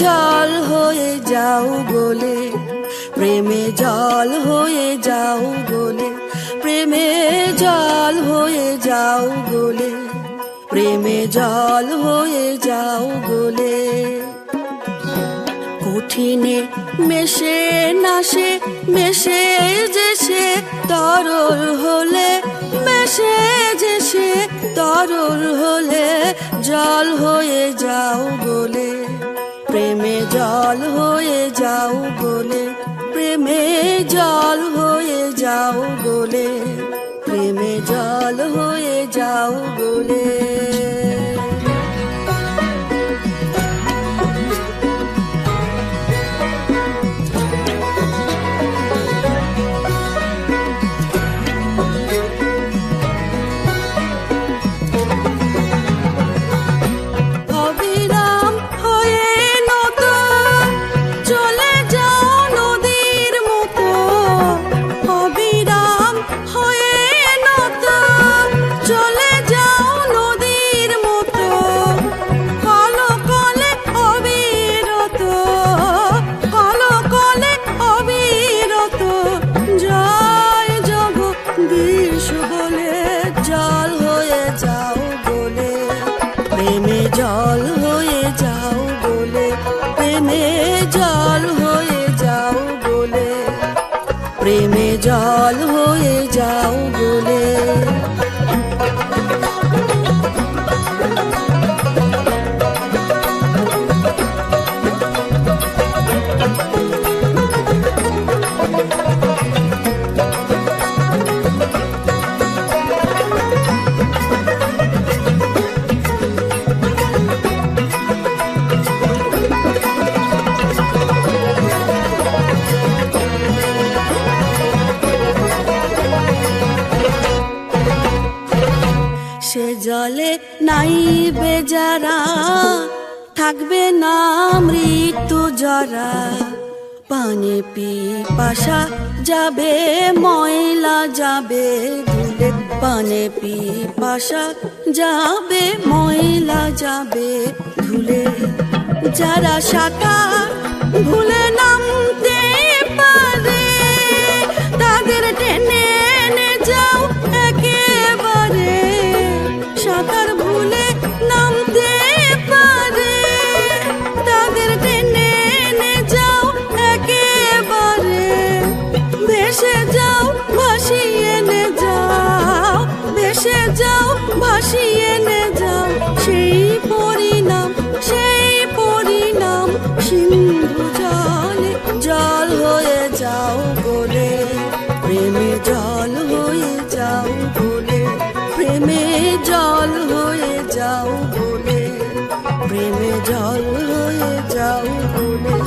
জল হয়ে যাও গলে, প্রেমে জল হয়ে যাও গলে, প্রেমে জল হয়ে যাও গলে, প্রেমে জল হয়ে যাও গলে। কঠিনে মেশে নাশে মেশে যে সে তরল হলে, মেশে যে সে তরল হলে জল হয়ে যাও গলে, প্রেমে জল হয়ে যাও গলে, প্রেমে জল হয়ে যাও গলে, প্রেমে জল হয়ে যাও গলে। জল হয়ে যাও গলে, প্রেমে জল হয়ে যাও গলে, প্রেমে জল হয়ে যাও গলে। সে জলে নাইবে যারা, থাকবে না মৃত্যু জরা, পানে পিপাসা যাবে ময়লা যাবে ধুলে, পানে পিপাসা যাবে ময়লা যাবে ধুলে। যারা সাঁতার ভুলে নামতে পারে তাদের টেনে এনে যাও একেবারে, সাঁতার ভুলে নামতে পারে তাদের টেনে এনে যাও একেবারে, ভেসে যাও ভাসিয়ে নে যাও, ভেসে যাও ভাসিয়ে নে যাও, সেই পরিণাম সিন্ধু জলে জল হয়ে যাও গলে, প্রেমে জল হয়ে যাও গলে, প্রেমে জল হয়ে যাও গলে, প্রেমে জল হয়ে যাও গলে।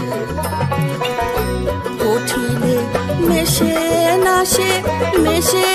কঠিনে মেশে নাশে মেশে